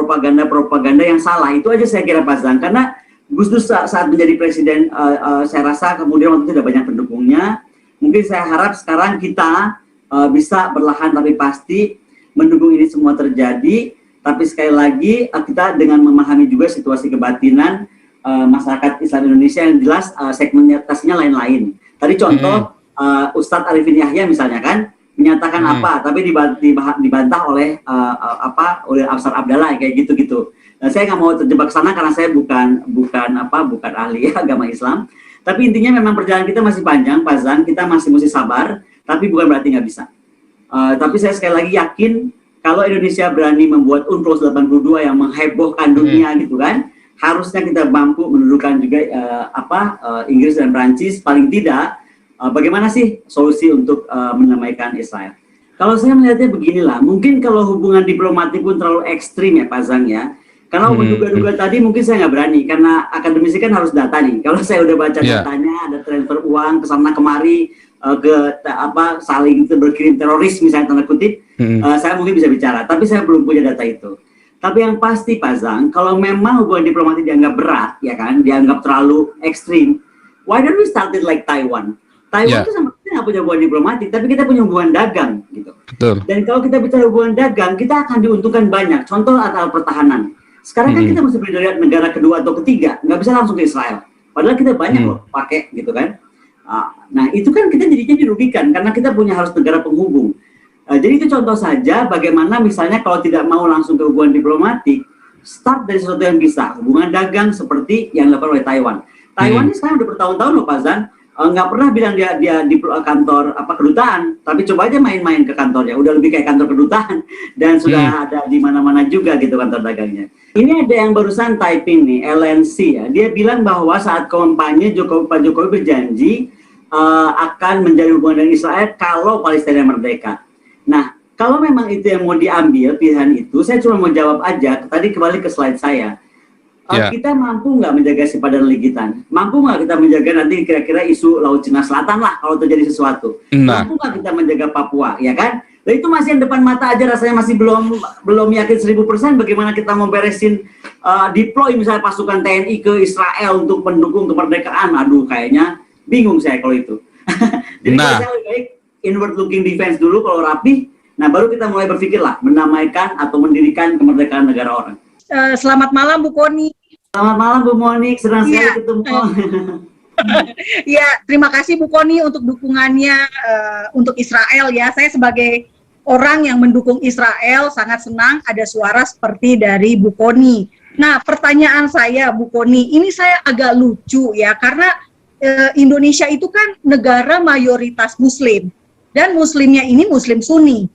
propaganda yang salah. Itu aja saya kira Pak Zang. Karena Gus Dur saat menjadi presiden, saya rasa kemudian waktu itu tidak banyak pendukungnya. Mungkin saya harap sekarang kita bisa perlahan tapi pasti mendukung ini semua terjadi. Tapi sekali lagi kita dengan memahami juga situasi kebatinan masyarakat Islam Indonesia yang jelas segmentasinya lain-lain. Tadi contoh Ustadz Arifin Yahya misalnya kan menyatakan apa, tapi dibantah oleh oleh Afsar Abdallah kayak gitu-gitu. Nah, saya nggak mau terjebak sana karena saya bukan ahli agama Islam. Tapi intinya memang perjalanan kita masih panjang, Pak Zan. Kita masih mesti sabar, tapi bukan berarti nggak bisa. Tapi saya sekali lagi yakin kalau Indonesia berani membuat UNCLOS 82 yang menghebohkan dunia gitu kan, harusnya kita mampu mendudukan juga Inggris dan Prancis paling tidak. Bagaimana sih solusi untuk menamaikan Israel? Kalau saya melihatnya beginilah, mungkin kalau hubungan diplomatik pun terlalu ekstrim ya Pak Zang ya. Karena menduga-duga tadi mungkin saya nggak berani, karena akademisi kan harus data nih. Kalau saya udah baca datanya, ada transfer uang kesana kemari, saling berkirim teroris misalnya tanda kutip, saya mungkin bisa bicara. Tapi saya belum punya data itu. Tapi yang pasti Pak Zang, kalau memang hubungan diplomatik dianggap berat, ya kan, dianggap terlalu ekstrim, why don't we start it like Taiwan? Taiwan itu sama kita nggak punya hubungan diplomatik, tapi kita punya hubungan dagang, gitu. Betul. Dan kalau kita bicara hubungan dagang, kita akan diuntungkan banyak. Contoh atau pertahanan. Sekarang kan kita mesti berdiri negara kedua atau ketiga, nggak bisa langsung ke Israel. Padahal kita banyak loh pakai, gitu kan. Nah itu kan kita jadinya dirugikan karena kita punya harus negara penghubung. Jadi itu contoh saja bagaimana misalnya kalau tidak mau langsung ke hubungan diplomatik, start dari sesuatu yang bisa, hubungan dagang seperti yang dilakukan oleh Taiwan. Taiwan ini sekarang udah bertahun-tahun loh Pak Zan. Nggak pernah bilang dia di kantor kedutaan, tapi coba aja main-main ke kantornya, udah lebih kayak kantor kedutaan dan sudah ada di mana-mana juga gitu kantor dagangnya. Ini ada yang barusan typing nih, LNC ya, dia bilang bahwa saat kampanye Pak Jokowi berjanji akan menjadi hubungan dengan Israel kalau Palestina merdeka. Nah, kalau memang itu yang mau diambil pilihan itu, saya cuma mau jawab aja. Tadi kembali ke slide saya. Kita mampu nggak menjaga sepadan ligitan? Mampu nggak kita menjaga nanti kira-kira isu Laut Cina Selatan lah kalau terjadi sesuatu? Mampu nggak kita menjaga Papua, ya kan? Dan itu masih yang depan mata aja rasanya masih belum yakin 1000% bagaimana kita mau beresin deploy misalnya pasukan TNI ke Israel untuk mendukung kemerdekaan. Aduh, kayaknya bingung saya kalau itu. Jadi saya lebih baik inward looking defense dulu kalau rapi. Nah, baru kita mulai berpikir lah menamaikan atau mendirikan kemerdekaan negara orang. Selamat malam Bu Koni. Selamat malam Bu Monik, senang sekali ketemu. Ya, terima kasih Bu Koni untuk dukungannya untuk Israel ya. Saya sebagai orang yang mendukung Israel sangat senang ada suara seperti dari Bu Koni. Nah, pertanyaan saya Bu Koni, ini saya agak lucu ya karena Indonesia itu kan negara mayoritas Muslim dan Muslimnya ini Muslim Sunni.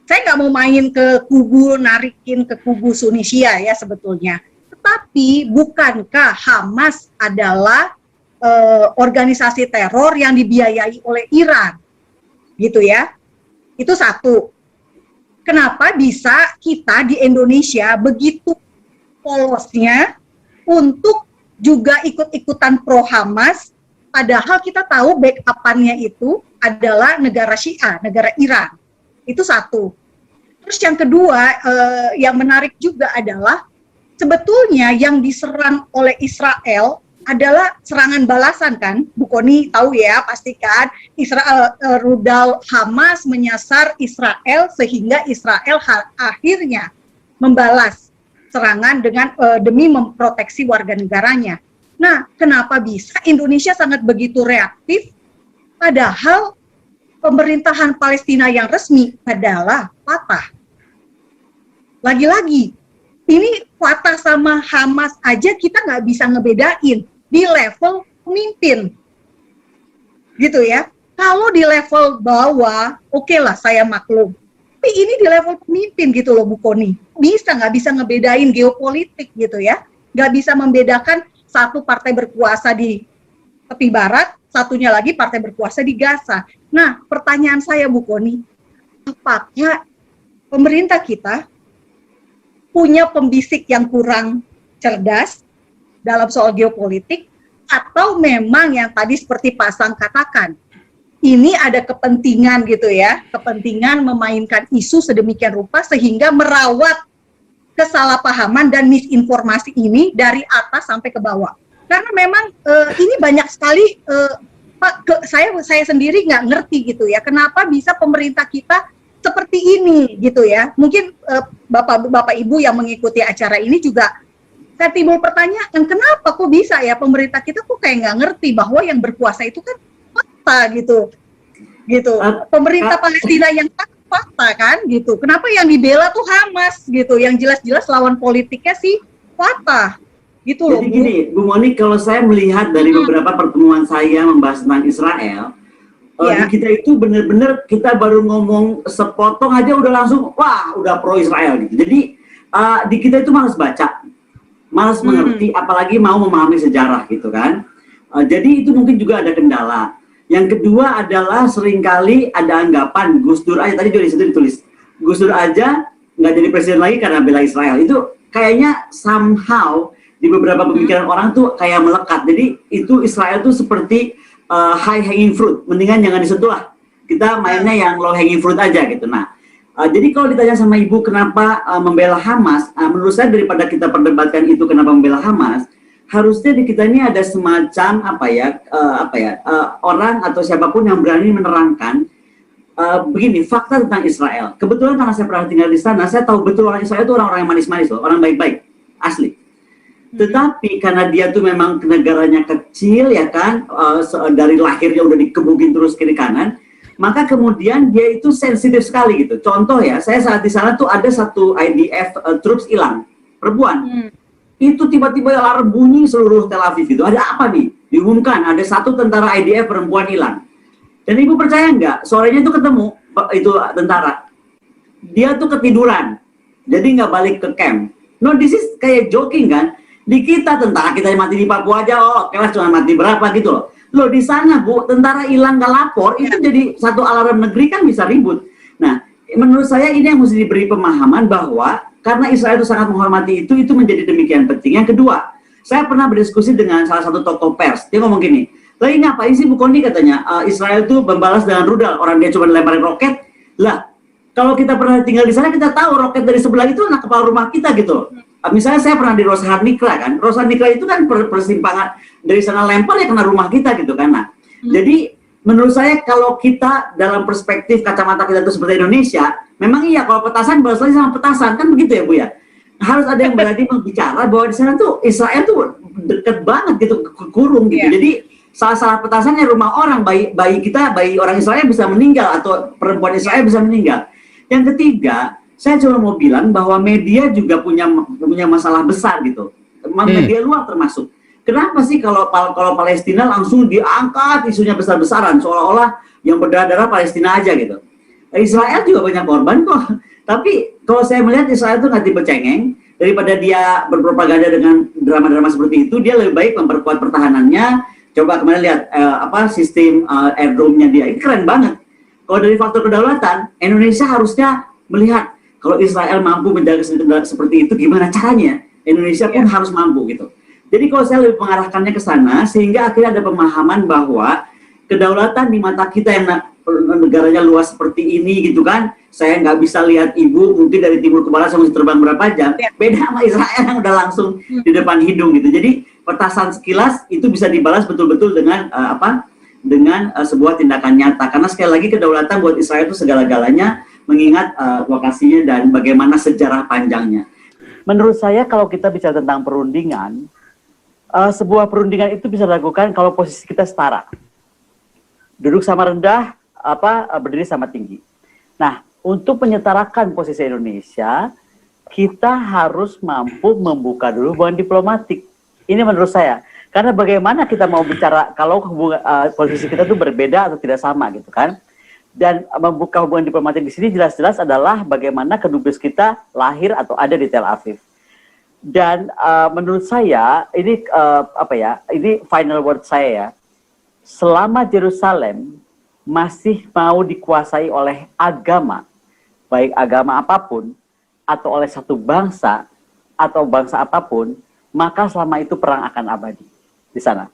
Saya nggak mau main ke kubu, narikin ke kubu Sunni Syiah ya sebetulnya. Tetapi bukankah Hamas adalah organisasi teror yang dibiayai oleh Iran? Gitu ya. Itu satu. Kenapa bisa kita di Indonesia begitu polosnya untuk juga ikut-ikutan pro Hamas, padahal kita tahu backup-annya itu adalah negara Syiah, negara Iran. Itu satu. Terus yang kedua, yang menarik juga adalah sebetulnya yang diserang oleh Israel adalah serangan balasan kan, Bu Koni tahu ya pastikan Israel rudal Hamas menyasar Israel sehingga Israel akhirnya membalas serangan dengan demi memproteksi warga negaranya. Nah, kenapa bisa Indonesia sangat begitu reaktif padahal pemerintahan Palestina yang resmi adalah Fatah. Lagi-lagi, ini Fatah sama Hamas aja kita nggak bisa ngebedain di level pemimpin. Gitu ya. Kalau di level bawah, oke lah saya maklum. Tapi ini di level pemimpin gitu loh Bu Koni. Nggak bisa ngebedain geopolitik gitu ya. Nggak bisa membedakan satu partai berkuasa di tepi barat, satunya lagi partai berkuasa di Gaza. Nah, pertanyaan saya Bu Koni, apakah pemerintah kita punya pembisik yang kurang cerdas dalam soal geopolitik, atau memang yang tadi seperti Pak Sang katakan, ini ada kepentingan gitu ya, kepentingan memainkan isu sedemikian rupa sehingga merawat kesalahpahaman dan misinformasi ini dari atas sampai ke bawah. Karena memang ini banyak sekali Pak, saya sendiri nggak ngerti gitu ya, kenapa bisa pemerintah kita seperti ini gitu ya. Mungkin Bapak Ibu yang mengikuti acara ini juga saya timbul pertanyaan, kenapa kok bisa ya pemerintah kita kok kayak nggak ngerti bahwa yang berkuasa itu kan fakta gitu. Pemerintah Palestina yang fakta kan gitu. Kenapa yang dibela tuh Hamas gitu, yang jelas-jelas lawan politiknya sih Fatah. Gitu loh. Jadi gini, Bu Moni, kalau saya melihat dari beberapa pertemuan saya membahas tentang Israel, di kita itu benar-benar kita baru ngomong sepotong aja udah langsung, wah udah pro Israel gitu. Jadi di kita itu malas baca, malas mengerti, apalagi mau memahami sejarah gitu kan. Jadi itu mungkin juga ada kendala. Yang kedua adalah seringkali ada anggapan Gus Dur aja, tadi juga ditulis, Gus Dur aja nggak jadi presiden lagi karena bela Israel. Itu kayaknya somehow di beberapa pemikiran orang tuh kayak melekat. Jadi itu Israel tuh seperti high hanging fruit, mendingan jangan disentuh lah. Kita mainnya yang low hanging fruit aja gitu. Nah, jadi kalau ditanya sama Ibu kenapa membela Hamas, menurut saya daripada kita perdebatkan itu kenapa membela Hamas, harusnya di kita ini ada semacam orang atau siapapun yang berani menerangkan begini fakta tentang Israel. Kebetulan karena saya pernah tinggal di sana, saya tahu betul orang Israel itu orang-orang yang manis-manis loh, orang baik-baik, asli. Tetapi karena dia tuh memang negaranya kecil ya kan, dari lahirnya udah dikebukin terus kiri kanan, maka kemudian dia itu sensitif sekali gitu. Contoh ya, saya saat di sana tuh ada satu IDF troops hilang, perempuan. Itu tiba-tiba alarm bunyi seluruh Tel Aviv itu. Ada apa nih? Diumumkan ada satu tentara IDF perempuan hilang. Dan Ibu percaya nggak? Sorenya itu ketemu itu tentara. Dia tuh ketiduran, jadi nggak balik ke camp. No, this is kayak joking kan? Di kita tentara kita yang mati di Papua aja, kelas cuma mati berapa gitu loh. Loh di sana Bu, tentara hilang nggak lapor, itu jadi satu alarm negeri kan bisa ribut. Nah, menurut saya ini yang mesti diberi pemahaman bahwa karena Israel itu sangat menghormati itu menjadi demikian penting. Yang kedua, saya pernah berdiskusi dengan salah satu tokoh pers. Dia ngomong gini, lagi ngapain sih Bu Kondi katanya, Israel itu membalas dengan rudal, orang dia cuma lemparin roket. Lah, kalau kita pernah tinggal di sana kita tahu roket dari sebelah itu anak kepala rumah kita gitu loh. Misalnya saya pernah di Roshanikra kan, Roshanikra itu kan persimpangan dari sana lempar ya kena rumah kita gitu kan. Nah, jadi menurut saya kalau kita dalam perspektif kacamata kita itu seperti Indonesia, memang iya kalau petasan balas lagi sama petasan kan begitu ya Bu ya. Harus ada yang berani berbicara bahwa di sana tuh Israel tuh deket banget gitu, kurung gitu. Jadi salah petasannya rumah orang, bayi kita, bayi orang Israel bisa meninggal atau perempuan Israel bisa meninggal. Yang ketiga, saya cuma mau bilang bahwa media juga punya masalah besar gitu, media luar termasuk. Kenapa sih kalau Palestina langsung diangkat isunya besar-besaran, seolah-olah yang berdarah Palestina aja gitu. Israel juga banyak korban kok. Tapi kalau saya melihat Israel itu nggak tipe cengeng, daripada dia berpropaganda dengan drama-drama seperti itu, dia lebih baik memperkuat pertahanannya. Coba kemarin lihat sistem airdrome-nya dia, ini keren banget. Kalau dari faktor kedaulatan, Indonesia harusnya melihat kalau Israel mampu menjaga seperti itu, gimana caranya? Indonesia pun harus mampu gitu. Jadi kalau saya lebih mengarahkannya ke sana, sehingga akhirnya ada pemahaman bahwa kedaulatan di mata kita yang negaranya luas seperti ini gitu kan, saya nggak bisa lihat Ibu mungkin dari timur ke barat sama terbang berapa jam, beda sama Israel yang udah langsung di depan hidung gitu. Jadi petasan sekilas itu bisa dibalas betul-betul dengan dengan sebuah tindakan nyata. Karena sekali lagi kedaulatan buat Israel itu segala-galanya, mengingat lokasinya dan bagaimana sejarah panjangnya. Menurut saya kalau kita bicara tentang perundingan, sebuah perundingan itu bisa dilakukan kalau posisi kita setara. Duduk sama rendah, berdiri sama tinggi. Nah, untuk menyetarakan posisi Indonesia, kita harus mampu membuka dulu hubungan diplomatik. Ini menurut saya. Karena bagaimana kita mau bicara kalau posisi kita itu berbeda atau tidak sama gitu kan. Dan membuka hubungan diplomatik di sini jelas-jelas adalah bagaimana kedubes kita lahir atau ada di Tel Aviv. Dan menurut saya ini ini final word saya ya. Selama Yerusalem masih mau dikuasai oleh agama, baik agama apapun atau oleh satu bangsa atau bangsa apapun, maka selama itu perang akan abadi di sana.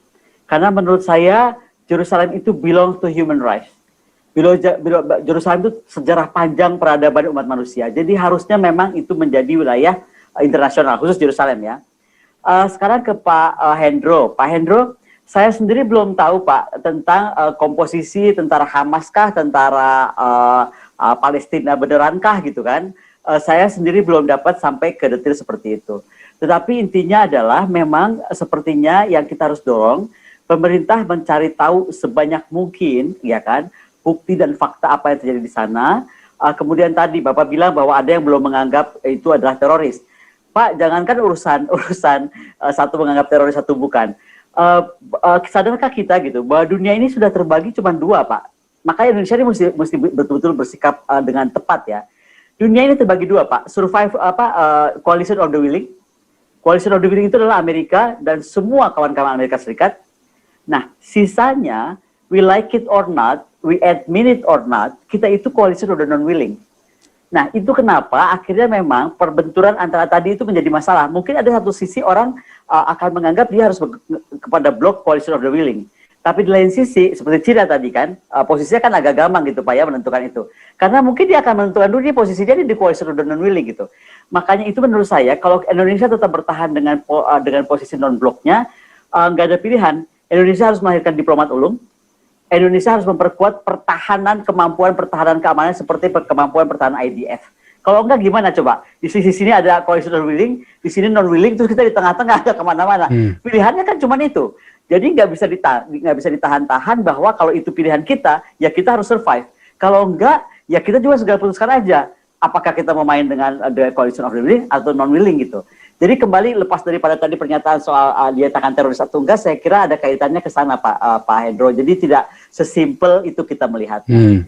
Karena menurut saya Yerusalem itu belongs to human rights. Yerusalem itu sejarah panjang peradaban umat manusia. Jadi harusnya memang itu menjadi wilayah internasional, khusus Yerusalem ya. Sekarang ke Pak Hendro. Pak Hendro, saya sendiri belum tahu Pak tentang komposisi tentara Hamaskah, tentara Palestina benerankah gitu kan. Saya sendiri belum dapat sampai ke detail seperti itu. Tetapi intinya adalah memang sepertinya yang kita harus dorong, pemerintah mencari tahu sebanyak mungkin, ya kan, bukti dan fakta apa yang terjadi di sana. Kemudian tadi Bapak bilang bahwa ada yang belum menganggap itu adalah teroris. Pak, jangankan urusan satu menganggap teroris, satu bukan. Sadarkah kita gitu bahwa dunia ini sudah terbagi cuma dua, Pak? Maka Indonesia ini mesti betul-betul bersikap dengan tepat ya. Dunia ini terbagi dua, Pak. Coalition of the Willing. Coalition of the Willing itu adalah Amerika dan semua kawan-kawan Amerika Serikat. Nah, sisanya, we like it or not, we admit it or not, kita itu coalition of the non-willing. Nah, itu kenapa akhirnya memang perbenturan antara tadi itu menjadi masalah. Mungkin ada satu sisi orang akan menganggap dia harus kepada blok coalition of the willing. Tapi di lain sisi, seperti Cina tadi kan, posisinya kan agak gampang gitu Pak ya menentukan itu. Karena mungkin dia akan menentukan dulu dia posisinya di coalition of the non-willing gitu. Makanya itu menurut saya, kalau Indonesia tetap bertahan dengan posisi non-bloknya, nggak ada pilihan. Indonesia harus melahirkan diplomat ulung. Indonesia harus memperkuat kemampuan pertahanan keamanan seperti kemampuan pertahanan IDF. Kalau enggak gimana coba? Di sisi sini ada coalition willing, di sini non willing, terus kita di tengah-tengah ada kemana-mana. Pilihannya kan cuma itu. Jadi nggak bisa ditahan-tahan bahwa kalau itu pilihan kita, ya kita harus survive. Kalau enggak, ya kita juga segera putuskan aja. Apakah kita mau main dengan the coalition of the willing atau non willing gitu. Jadi kembali lepas daripada tadi pernyataan soal dinyatakan teroris atau enggak, saya kira ada kaitannya ke sana Pak Hendro. Jadi tidak sesimpel itu kita melihatnya.